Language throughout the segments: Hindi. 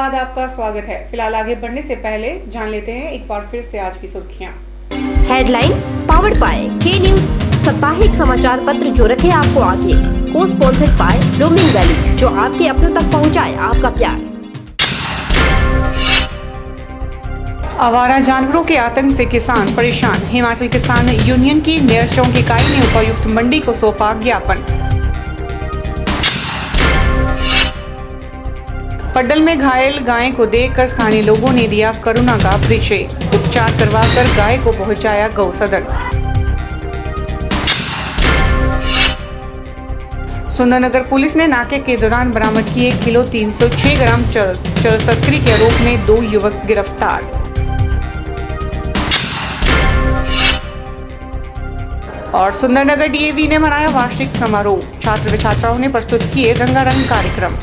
धन्यवाद, आपका स्वागत है। फिलहाल आगे बढ़ने से पहले जान लेते हैं एक बार फिर से आज की सुर्खियां। हेडलाइन पावर्ड बाय के न्यूज, साप्ताहिक समाचार पत्र जो रखे आपको आगे। को स्पॉन्सर्ड बाय रोमिंग वैली, जो आपके अपनों तक पहुंचाए आपका प्यार। आवारा जानवरों के आतंक से किसान परेशान। हिमाचल किसान यूनियन की नेर चौक इकाई ने उपायुक्त मंडी को सौंपा ज्ञापन। पड्डल में घायल गाय को देखकर स्थानीय लोगों ने दिया करुणा का परिचय। उपचार करवाकर गाय को पहुंचाया गौ सदन। सुंदरनगर पुलिस ने नाके के दौरान बरामद किए 1 किलो 306 ग्राम चरस तस्करी के आरोप में 2 युवक गिरफ्तार। और सुंदरनगर डीएवी ने मनाया वार्षिक समारोह। छात्र व छात्राओं ने प्रस्तुत किए रंगारंग कार्यक्रम।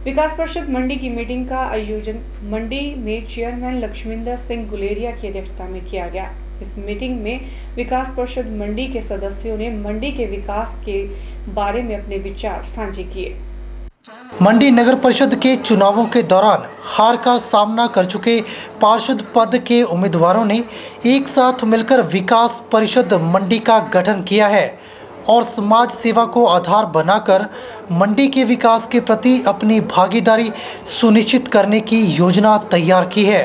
विकास परिषद मंडी की मीटिंग का आयोजन मंडी में चेयरमैन लक्ष्मींदर सिंह गुलेरिया की अध्यक्षता में किया गया। इस मीटिंग में विकास परिषद मंडी के सदस्यों ने मंडी के विकास के बारे में अपने विचार साझे किए। मंडी नगर परिषद के चुनावों के दौरान हार का सामना कर चुके पार्षद पद के उम्मीदवारों ने एक साथ मिलकर विकास परिषद मंडी का गठन किया है और समाज सेवा को आधार बनाकर मंडी के विकास के प्रति अपनी भागीदारी सुनिश्चित करने की योजना तैयार की है।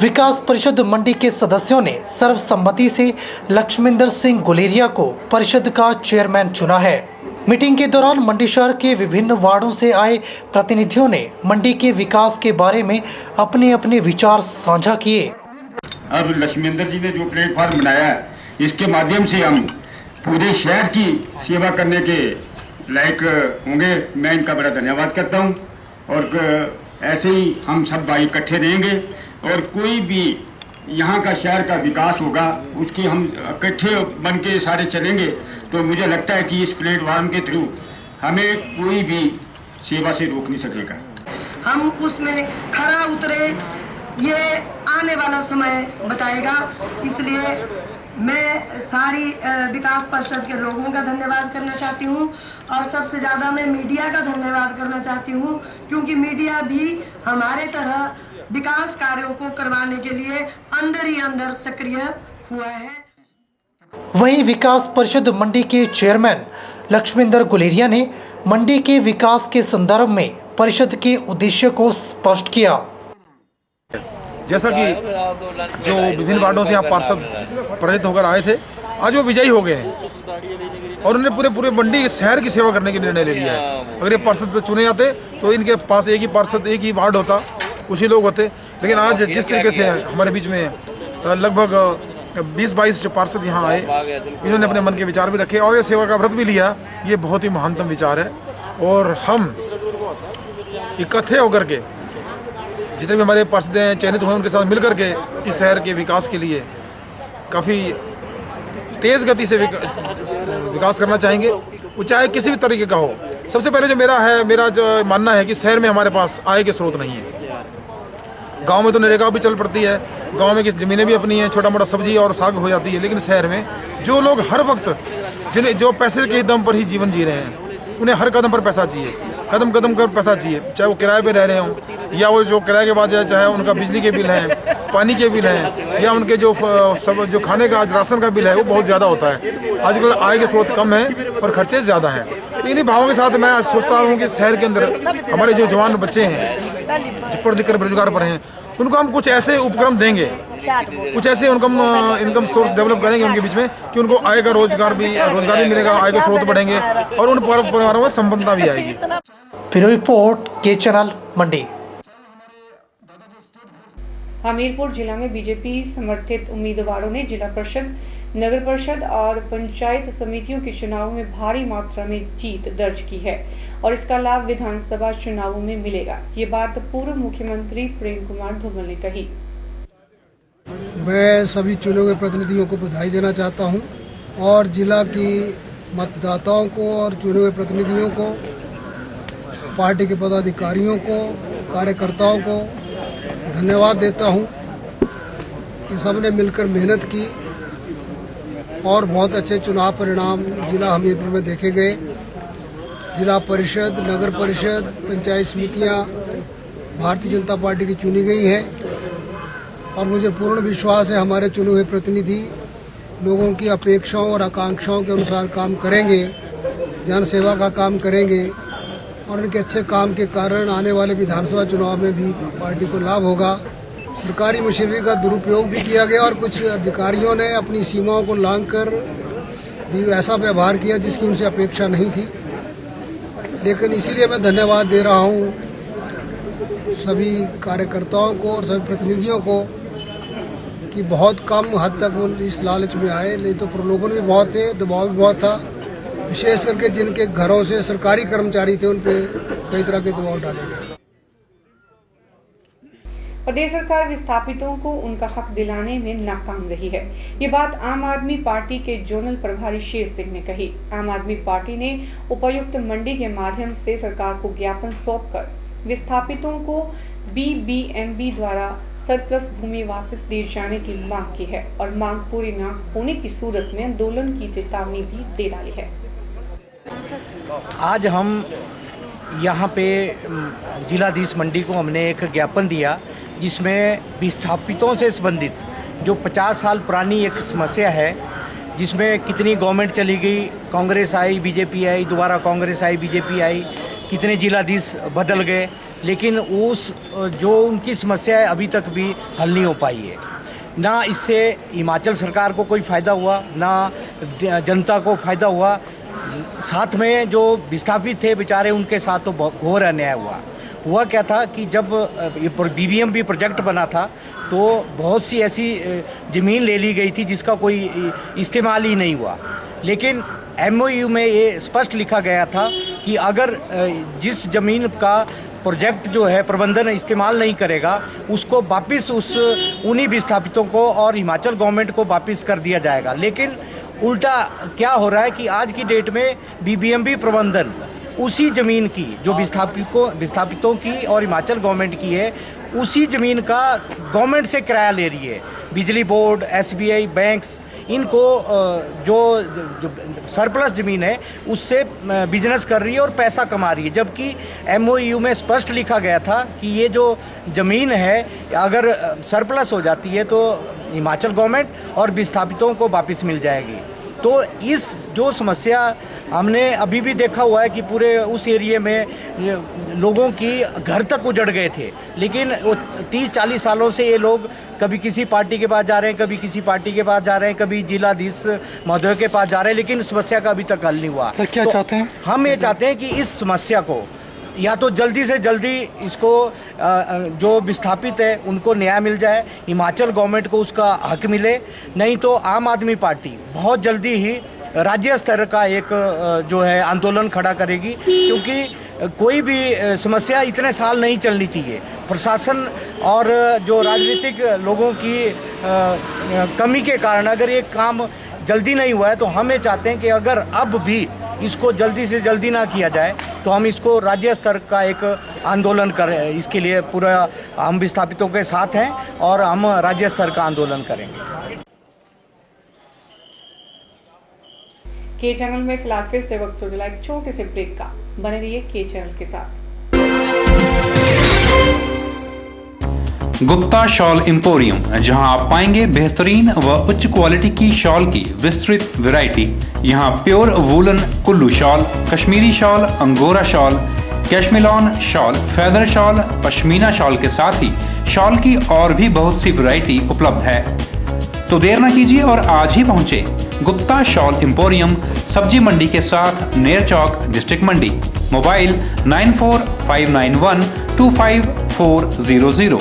विकास परिषद मंडी के सदस्यों ने सर्वसम्मति से लक्ष्मींदर सिंह गुलेरिया को परिषद का चेयरमैन चुना है। मीटिंग के दौरान मंडी शहर के विभिन्न वार्डों से आए प्रतिनिधियों ने मंडी के विकास के बारे में अपने अपने विचार साझा किए। अब लक्ष्मींदर जी ने जो प्लेटफॉर्म बनाया है, इसके माध्यम से हम पूरे शहर की सेवा करने के लायक होंगे। मैं इनका बड़ा धन्यवाद करता हूं और ऐसे ही हम सब भाई इकट्ठे रहेंगे और कोई भी यहाँ का शहर का विकास होगा उसकी हम इकट्ठे बन के सारे चलेंगे। तो मुझे लगता है कि इस प्लेटफॉर्म के थ्रू हमें कोई भी सेवा से रोक नहीं सकेगा। हम उसमें खरा उतरे, ये आने वाला समय बताएगा। इसलिए मैं सारी विकास परिषद के लोगों का धन्यवाद करना चाहती हूँ और सबसे ज़्यादा मैं मीडिया का धन्यवाद करना चाहती हूँ, क्योंकि मीडिया भी हमारे तरह विकास कार्यों को करवाने के लिए अंदर ही अंदर सक्रिय हुआ है। वहीं विकास परिषद मंडी के चेयरमैन लक्ष्मींदर गुलेरिया ने मंडी के विकास के संदर्भ में परिषद के उद्देश्य को स्पष्ट किया। जैसा कि जो विभिन्न वार्डों से यहाँ पार्षद प्रेरित होकर आए थे, आज वो विजयी हो गए हैं और उन्होंने पूरे मंडी शहर की सेवा करने का निर्णय ले लिया है। अगर ये पार्षद चुने जाते तो इनके पास एक ही पार्षद, एक ही वार्ड होता, कुछ ही लोग होते। लेकिन आज जिस तरीके से हमारे बीच में लगभग 20-22 जो पार्षद यहाँ आए, इन्होंने अपने मन के विचार भी रखे और ये सेवा का व्रत भी लिया। ये बहुत ही महानतम विचार है और हम इकट्ठे होकर के जितने भी हमारे पार्षद चयनित हुए उनके साथ मिलकर के इस शहर के विकास के लिए काफ़ी तेज़ गति से विकास करना चाहेंगे, वो चाहे किसी भी तरीके का हो। सबसे पहले जो मेरा जो मानना है कि शहर में हमारे पास आय के स्रोत नहीं है। गांव में तो नरेगा भी चल पड़ती है, गांव में की ज़मीनें भी अपनी हैं, छोटा मोटा सब्जी और साग हो जाती है। लेकिन शहर में जो लोग हर वक्त जिन्हें जो पैसे के दम पर ही जीवन जी रहे हैं, उन्हें हर कदम पर पैसा चाहिए, कदम कदम पर पैसा चाहिए, चाहे वो किराए पे रह रहे हों या वो जो किराए के बाद चाहे उनका बिजली के बिल हैं, पानी के बिल हैं या उनके जो खाने का आज राशन का बिल है वो बहुत ज़्यादा होता है। आजकल आय के स्रोत कम हैं और खर्चे ज़्यादा हैं। तो इन्हीं भावों के साथ मैं सोचता हूँ कि शहर के अंदर हमारे जो जवान बच्चे हैं जो पढ़ लिख कर बेरोजगार पर हैं, उनको हम कुछ ऐसे उपक्रम देंगे, कुछ ऐसे इनकम सोर्स डेवलप करेंगे उनके बीच में कि उनको आय का रोजगार भी मिलेगा, आय के स्रोत बढ़ेंगे और उन परिवारों में संपन्नता भी आएगी। ब्यूरो रिपोर्ट के चैनल मंडी। हमीरपुर जिला में बीजेपी समर्थित उम्मीदवारों ने जिला परिषद, नगर परिषद और पंचायत समितियों के चुनावों में भारी मात्रा में जीत दर्ज की है और इसका लाभ विधानसभा चुनावों में मिलेगा। ये बात पूर्व मुख्यमंत्री प्रेम कुमार धूमल ने कही। मैं सभी चुने हुए प्रतिनिधियों को बधाई देना चाहता हूं और जिला की मतदाताओं को और चुने हुए प्रतिनिधियों को, पार्टी के पदाधिकारियों को, कार्यकर्ताओं को धन्यवाद देता हूं कि सबने मिलकर मेहनत की और बहुत अच्छे चुनाव परिणाम जिला हमीरपुर में देखे गए। जिला परिषद, नगर परिषद, पंचायत समितियां भारतीय जनता पार्टी की चुनी गई हैं और मुझे पूर्ण विश्वास है हमारे चुने हुए प्रतिनिधि लोगों की अपेक्षाओं और आकांक्षाओं के अनुसार काम करेंगे, जन सेवा का काम करेंगे और उनके अच्छे काम के कारण आने वाले विधानसभा चुनाव में भी पार्टी को लाभ होगा। सरकारी मशीनरी का दुरुपयोग भी किया गया और कुछ अधिकारियों ने अपनी सीमाओं को लांघकर भी ऐसा व्यवहार किया जिसकी उनसे अपेक्षा नहीं थी। लेकिन इसीलिए मैं धन्यवाद दे रहा हूँ सभी कार्यकर्ताओं को और सभी प्रतिनिधियों को कि बहुत कम हद तक वो इस लालच में आए, नहीं तो प्रलोभन भी बहुत थे, दबाव भी बहुत था। विशेष करके जिनके घरों से सरकारी कर्मचारी थे उन पे कई तरह के दबाव डाले गए। प्रदेश सरकार विस्थापितों को उनका हक दिलाने में नाकाम रही है। ये बात आम आदमी पार्टी के जोनल प्रभारी शेर सिंह ने कही। आम आदमी पार्टी ने उपायुक्त मंडी के माध्यम से सरकार को ज्ञापन सौंपकर विस्थापितों को बीबीएमबी द्वारा सरप्लस भूमि वापस दिए जाने की मांग की है और मांग पूरी न होने की सूरत में आंदोलन की चेतावनी भी दे डाली है। आज हम यहाँ पे जिलाधीश मंडी को हमने एक ज्ञापन दिया जिसमें विस्थापितों से संबंधित जो 50 साल पुरानी एक समस्या है, जिसमें कितनी गवर्नमेंट चली गई, कांग्रेस आई, बीजेपी आई, दोबारा कांग्रेस आई, बीजेपी आई, कितने जिलाधीश बदल गए, लेकिन उस जो उनकी समस्या है अभी तक भी हल नहीं हो पाई है। ना इससे हिमाचल सरकार को कोई फ़ायदा हुआ, ना जनता को फ़ायदा हुआ, साथ में जो विस्थापित थे बेचारे उनके साथ तो घोर अन्याय हुआ क्या था कि जब ये बीबीएमबी प्रोजेक्ट बना था तो बहुत सी ऐसी ज़मीन ले ली गई थी जिसका कोई इस्तेमाल ही नहीं हुआ। लेकिन एमओयू में ये स्पष्ट लिखा गया था कि अगर जिस ज़मीन का प्रोजेक्ट जो है प्रबंधन इस्तेमाल नहीं करेगा उसको वापस उन्हीं विस्थापितों को और हिमाचल गवर्नमेंट को वापस कर दिया जाएगा। लेकिन उल्टा क्या हो रहा है कि आज की डेट में बीबीएमबी प्रबंधन उसी ज़मीन की जो विस्थापितों की और हिमाचल गवर्नमेंट की है, उसी ज़मीन का गवर्नमेंट से किराया ले रही है। बिजली बोर्ड, एसबीआई, बैंक्स इनको जो सरप्लस ज़मीन है उससे बिजनेस कर रही है और पैसा कमा रही है। जबकि एमओयू में स्पष्ट लिखा गया था कि ये जो ज़मीन है अगर सरप्लस हो जाती है तो हिमाचल गवर्नमेंट और विस्थापितों को वापस मिल जाएगी। तो इस जो समस्या हमने अभी भी देखा हुआ है कि पूरे उस एरिया में लोगों की घर तक उजड़ गए थे, लेकिन 30-40 सालों से ये लोग कभी किसी पार्टी के पास जा रहे हैं, कभी किसी पार्टी के पास जा रहे हैं, कभी जिलाधीश महोदय के पास जा रहे हैं, लेकिन समस्या का अभी तक हल नहीं हुआ। तो क्या चाहते हैं? हम ये चाहते हैं कि इस समस्या को या तो जल्दी से जल्दी इसको जो विस्थापित है उनको न्याय मिल जाए, हिमाचल गवर्नमेंट को उसका हक मिले, नहीं तो आम आदमी पार्टी बहुत जल्दी ही राज्य स्तर का एक जो है आंदोलन खड़ा करेगी, क्योंकि कोई भी समस्या इतने साल नहीं चलनी चाहिए। प्रशासन और जो राजनीतिक लोगों की कमी के कारण अगर ये काम जल्दी नहीं हुआ है तो हम ये चाहते हैं कि अगर अब भी इसको जल्दी से जल्दी ना किया जाए तो हम इसको राज्य स्तर का एक आंदोलन करें। इसके लिए पूरा हम विस्थापितों के साथ हैं और हम राज्य स्तर का आंदोलन करेंगे। के चैनल में फिलहाल फिर से वक्त हो चला एक छोटे से ब्रेक का। बने रहिए के चैनल के साथ। गुप्ता शॉल एम्पोरियम, जहां आप पाएंगे बेहतरीन व उच्च क्वालिटी की शॉल की विस्तृत वैरायटी। यहां pure woollen Kullu shawl, Kashmiri shawl, angora shawl, Cashmilon shawl, feather shawl, pashmina shawl के साथ ही शॉल की और भी बहुत सी वैरायटी उपलब्ध है। तो देर न कीजिए और आज ही पहुंचे गुप्ता शॉल एम्पोरियम, सब्जी मंडी के साथ नेर चौक, डिस्ट्रिक्ट मंडी। मोबाइल 9459125400।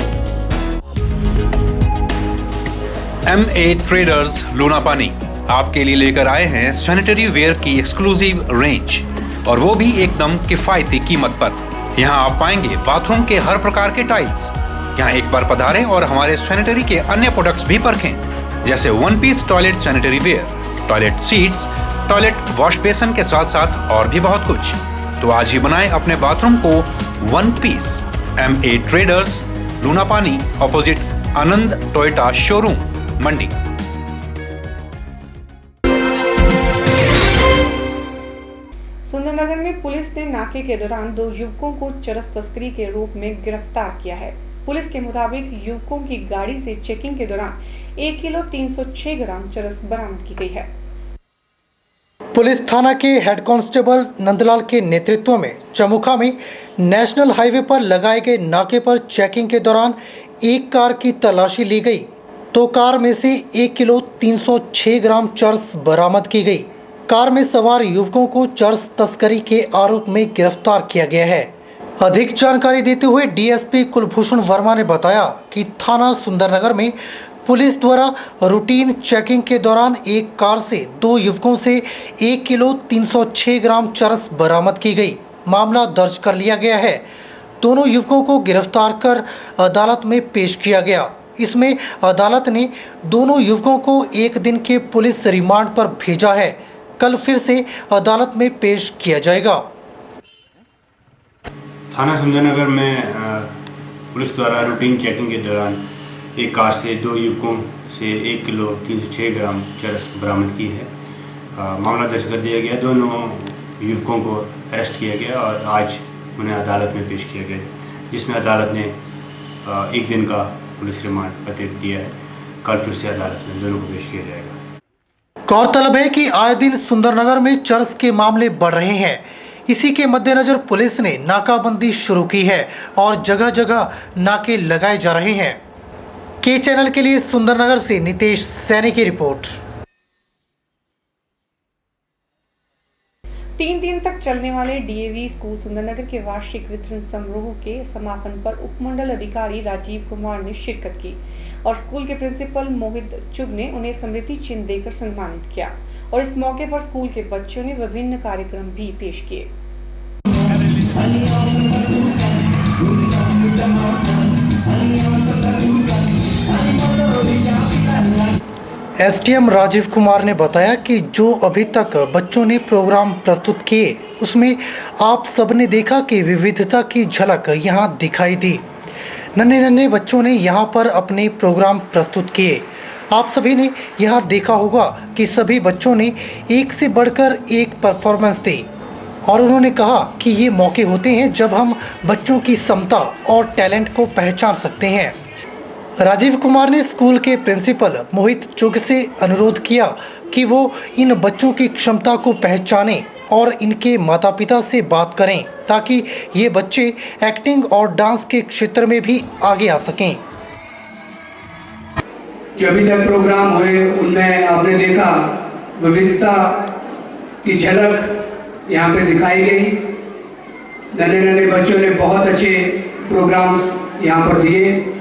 MA ट्रेडर्स लूनापानी आपके लिए लेकर आए हैं सैनिटरी वेयर की एक्सक्लूसिव रेंज, और वो भी एकदम किफायती कीमत पर। यहाँ आप पाएंगे बाथरूम के हर प्रकार के टाइल्स। यहाँ एक बार पधारें और हमारे सैनिटरी के अन्य प्रोडक्ट्स भी परखें, जैसे 1 piece toilet sanitary ware, toilet seats, toilet wash basin के साथ साथ और भी बहुत कुछ। तो आज ही बनाएं अपने बाथरूम को 1 पीस। MA ट्रेडर्स लूनापानी, ऑपोजिट आनंद टोयोटा शोरूम, मंडी। सुंदरनगर में में पुलिस ने नाके के दौरान 2 युवकों को चरस तस्करी के रूप में गिरफ्तार किया है। पुलिस के मुताबिक युवकों की गाड़ी से चेकिंग के दौरान 1 किलो 306 ग्राम चरस बरामद की गई है। पुलिस थाना के हेड कांस्टेबल नंदलाल के नेतृत्व में चमुखा में नेशनल हाईवे पर लगाए गए नाके पर चेकिंग के दौरान एक कार की तलाशी ली गई तो कार में से 1 किलो 306 ग्राम चरस बरामद की गई। कार में सवार युवकों को चरस तस्करी के आरोप में गिरफ्तार किया गया है। अधिक जानकारी देते हुए डीएसपी कुलभूषण वर्मा ने बताया कि थाना सुंदरनगर में पुलिस द्वारा रूटीन चेकिंग के दौरान एक कार से 2 युवकों से 1 किलो 306 ग्राम चरस बरामद की गई। मामला दर्ज कर लिया गया है। दोनों युवकों को गिरफ्तार कर अदालत में पेश किया गया। इसमें अदालत ने दोनों युवकों को 1 दिन के पुलिस रिमांड पर भेजा है। कल फिर से अदालत में पेश किया जाएगा। थाना सुंदरनगर में पुलिस द्वारा रूटीन चेकिंग के दौरान एक कार से 2 युवकों से 1 किलो 306 ग्राम चरस बरामद की है। मामला दर्ज कर दिया गया। दोनों युवकों को अरेस्ट किया गया और आज उन्हें अदालत में पेश किया गया, जिसमें अदालत ने 1 दिन का पुलिस रिमांड अतिरिक्त दिया है। कल फिर से अदालत में दोनों को पेश किया जाएगा। गौरतलब है कि आए दिन सुंदरनगर में चरस के मामले बढ़ रहे हैं। इसी के मद्देनजर पुलिस ने नाकाबंदी शुरू की है और जगह जगह नाके लगाए जा रहे हैं। के चैनल के लिए सुंदरनगर से नितेश सैनी की रिपोर्ट। 3 दिन तक चलने वाले डीएवी स्कूल सुंदरनगर के वार्षिक वितरण समारोह के समापन पर उपमंडल अधिकारी राजीव कुमार ने शिरकत की और स्कूल के प्रिंसिपल मोहित चुग ने उन्हें स्मृति चिन्ह देकर सम्मानित किया और इस मौके पर स्कूल के बच्चों ने विभिन्न कार्यक्रम भी पेश किए। एसडीएम राजीव कुमार ने बताया कि जो अभी तक बच्चों ने प्रोग्राम प्रस्तुत किए उसमें आप सबने देखा कि विविधता की झलक यहां दिखाई दी। नन्हे नन्हे बच्चों ने यहां पर अपने प्रोग्राम प्रस्तुत किए। आप सभी ने यहां देखा होगा कि सभी बच्चों ने एक से बढ़कर एक परफॉर्मेंस दी और उन्होंने कहा कि ये मौके होते हैं जब हम बच्चों की क्षमता और टैलेंट को पहचान सकते हैं। राजीव कुमार ने स्कूल के प्रिंसिपल मोहित चुग से अनुरोध किया कि वो इन बच्चों की क्षमता को पहचानें और इनके माता पिता से बात करें ताकि ये बच्चे एक्टिंग और डांस के क्षेत्र में भी आगे आ सकें। जो अभी तक प्रोग्राम हुए उनमें आपने देखा विविधता की झलक यहाँ पे दिखाई गई। नन्हे नन्हे बच्चों ने बहुत अच्छे प्रोग्राम्स यहाँ पर दिए।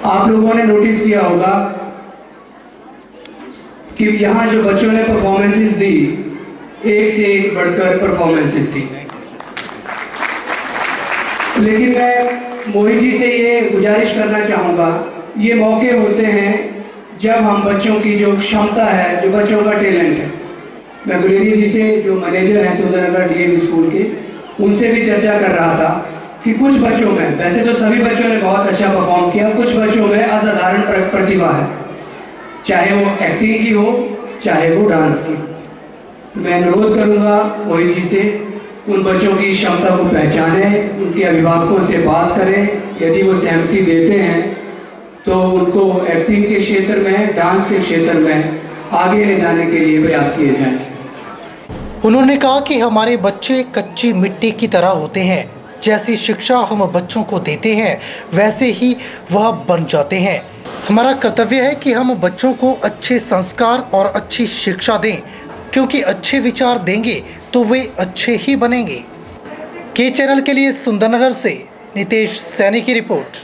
आप लोगों ने नोटिस किया होगा कि यहाँ जो बच्चों ने परफॉर्मेंसेस दी, एक से एक बढ़कर परफॉर्मेंसेस दी। लेकिन मैं मोहित जी से ये गुजारिश करना चाहूँगा, ये मौके होते हैं जब हम बच्चों की जो क्षमता है, जो बच्चों का टैलेंट है। मैं गुलेरी जी से, जो मैनेजर हैं सुंदरनगर डीएवी स्कूल के, उनसे भी चर्चा कर रहा था कि कुछ बच्चों में, वैसे तो सभी बच्चों ने बहुत अच्छा परफॉर्म किया, कुछ बच्चों में असाधारण प्रतिभा है, चाहे वो एक्टिंग की हो चाहे वो डांस की। मैं अनुरोध करूंगा मोहित जी से, उन बच्चों की क्षमता को पहचानें, उनके अभिभावकों से बात करें। यदि वो सहमति देते हैं तो उनको एक्टिंग के क्षेत्र में, डांस के क्षेत्र में आगे ले जाने के लिए प्रयास किए जाएं। उन्होंने कहा कि हमारे बच्चे कच्ची मिट्टी की तरह होते हैं। जैसी शिक्षा हम बच्चों को देते हैं वैसे ही वह बन जाते हैं। हमारा कर्तव्य है कि हम बच्चों को अच्छे संस्कार और अच्छी शिक्षा दें, क्योंकि अच्छे विचार देंगे तो वे अच्छे ही बनेंगे। के चैनल के लिए सुंदरनगर से नितेश सैनी की रिपोर्ट।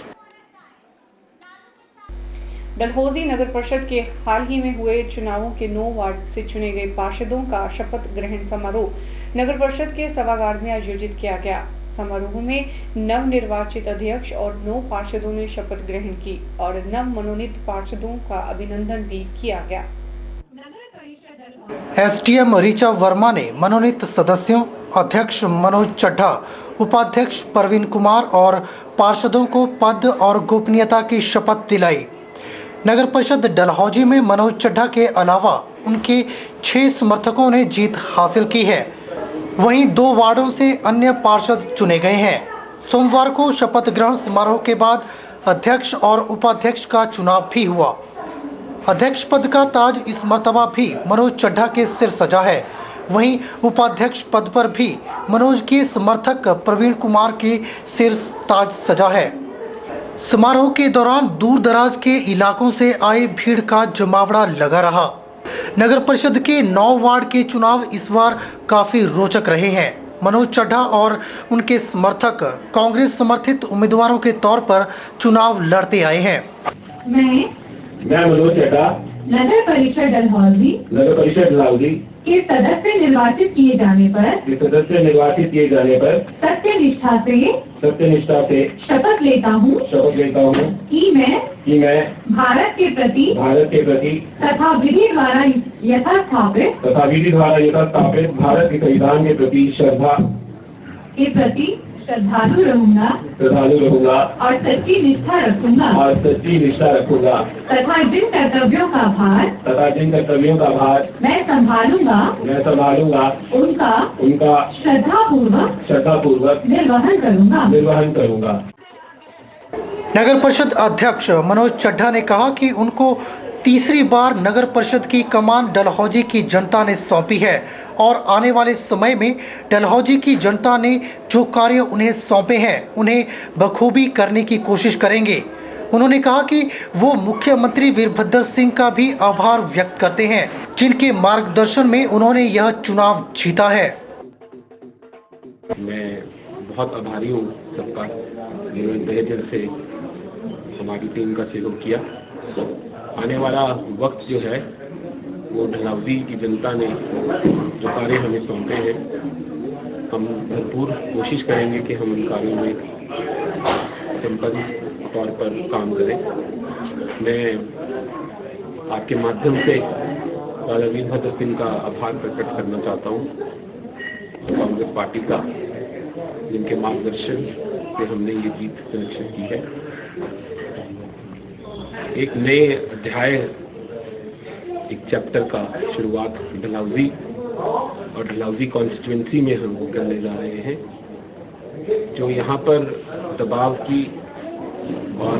डलहौजी नगर परिषद के हाल ही में हुए चुनावों के 9 वार्ड से चुने गए पार्षदों का शपथ ग्रहण समारोह नगर परिषद के सभागार में आयोजित किया गया। समारोह में नवनिर्वाचित अध्यक्ष और 9 पार्षदों ने शपथ ग्रहण की और नव मनोनीत पार्षदों का अभिनंदन भी किया गया। एसडीएम ऋचा वर्मा ने मनोनीत सदस्यों, अध्यक्ष मनोज चड्ढा, उपाध्यक्ष परवीन कुमार और पार्षदों को पद और गोपनीयता की शपथ दिलाई। नगर परिषद डलहौजी में मनोज चड्ढा के अलावा उनके 6 समर्थकों ने जीत हासिल की है। वहीं 2 वार्डों से अन्य पार्षद चुने गए हैं। सोमवार को शपथ ग्रहण समारोह के बाद अध्यक्ष और उपाध्यक्ष का चुनाव भी हुआ। अध्यक्ष पद का ताज इस मर्तबा भी मनोज चड्ढा के सिर सजा है। वहीं उपाध्यक्ष पद पर भी मनोज के समर्थक प्रवीण कुमार के सिर ताज सजा है। समारोह के दौरान दूर दराज के इलाकों से आई भीड़ का जमावड़ा लगा रहा। नगर परिषद के 9 वार्ड के चुनाव इस बार काफी रोचक रहे हैं। मनोज चड्ढा और उनके समर्थक कांग्रेस समर्थित उम्मीदवारों के तौर पर चुनाव लड़ते आए हैं। मैं मनोज चड्ढा नगर परिषद डलहौजी के सदस्य निर्वाचित किए जाने पर सत्यनिष्ठा से शपथ लेता हूँ कि मैं भारत के प्रति तथा विधि द्वारा यथास्थापित भारत के संविधान के प्रति श्रद्धालु रहूंगा और सच्ची निष्ठा रखूंगा तथा जिन कर्तव्यों का भार मैं संभालूंगा उनका श्रद्धापूर्वक निर्वहन करूंगा। नगर परिषद अध्यक्ष मनोज चड्ढा ने कहा कि उनको तीसरी बार नगर परिषद की कमान डलहौजी की जनता ने सौंपी है और आने वाले समय में डलहौजी की जनता ने जो कार्य उन्हें सौंपे हैं उन्हें बखूबी करने की कोशिश करेंगे। उन्होंने कहा कि वो मुख्यमंत्री वीरभद्र सिंह का भी आभार व्यक्त करते हैं, जिनके मार्गदर्शन में उन्होंने यह चुनाव जीता है। मैं बहुत आभारी हूँ सबका, जिन्होंने तहे दिल से हमारी टीम का सहयोग किया। आने वाला वक्त जो है वो डलहौजी की जनता ने जो कार्य हमें सौंपे हैं, हम भरपूर कोशिश करेंगे कि हम उन कार्यों में संपन्न तौर पर काम करें। मैं आपके माध्यम से राजा वीरभद्र सिंह का आभार प्रकट करना चाहता हूँ, कांग्रेस पार्टी का, जिनके मार्गदर्शन से हमने ये जीत सुनिश्चित की है। एक नए अध्याय, एक चैप्टर का शुरुआत डलहौजी और डलहौजी कॉन्स्टिट्यूएंसी में हम करने जा रहे हैं। जो यहाँ पर दबाव की और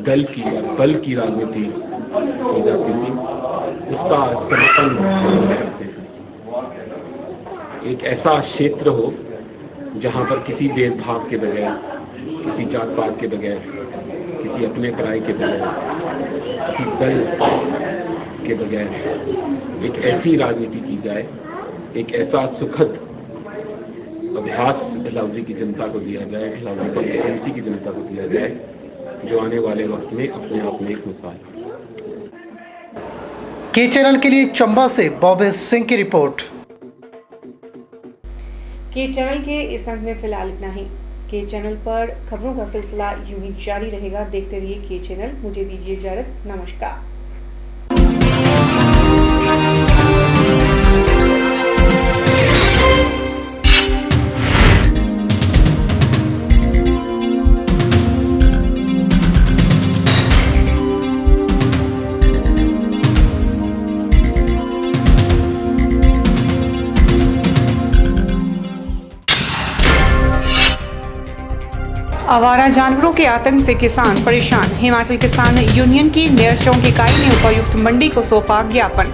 दल की और बल की राजनीति की जाती थी, उसका समर्थन करते हैं। एक ऐसा क्षेत्र हो जहाँ पर किसी भेदभाव के बगैर, किसी जात पात के बगैर, किसी अपने पराई के बगैर, किसी दल के बगैर एक ऐसी राजनीति की जाए, एक ऐसा सुखद अभ्यास डलहौजी की जनता को दिया जाए, डलहौजी कॉन्स्टिट्यूएंसी की जनता को दिया जाए, जो आने वाले वक्त में अपने आप में एक मिसाल। के चैनल के लिए चंबा से बॉबी सिंह की रिपोर्ट। के चैनल के इस अंक में फिलहाल इतना ही। के चैनल पर खबरों का सिलसिला यूं ही जारी रहेगा। देखते रहिए के चैनल। मुझे दीजिए इजाजत। नमस्कार। आवारा जानवरों के आतंक से किसान परेशान। हिमाचल किसान यूनियन की नेर चौक इकाई ने उपायुक्त मंडी को सौंपा ज्ञापन।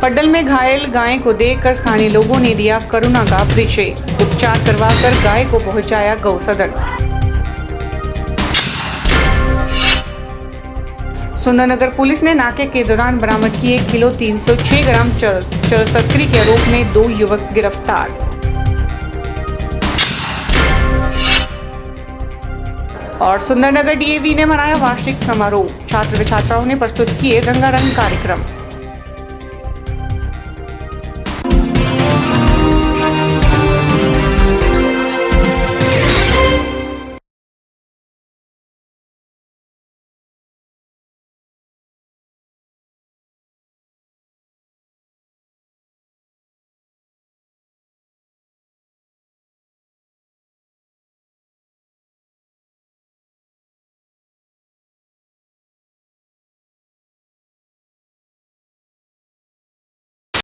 पड्डल में घायल गाय को देखकर स्थानीय लोगों ने दिया करुणा का परिचय। उपचार करवाकर गाय को पहुंचाया गौ सदन। सुंदरनगर पुलिस ने नाके के दौरान बरामद किए 1 किलो 306 ग्राम चरस। चरस तस्करी के आरोप में 2 युवक गिरफ्तार। और सुंदरनगर डीएवी ने मनाया वार्षिक समारोह। छात्र व छात्राओं ने प्रस्तुत किए रंगारंग कार्यक्रम।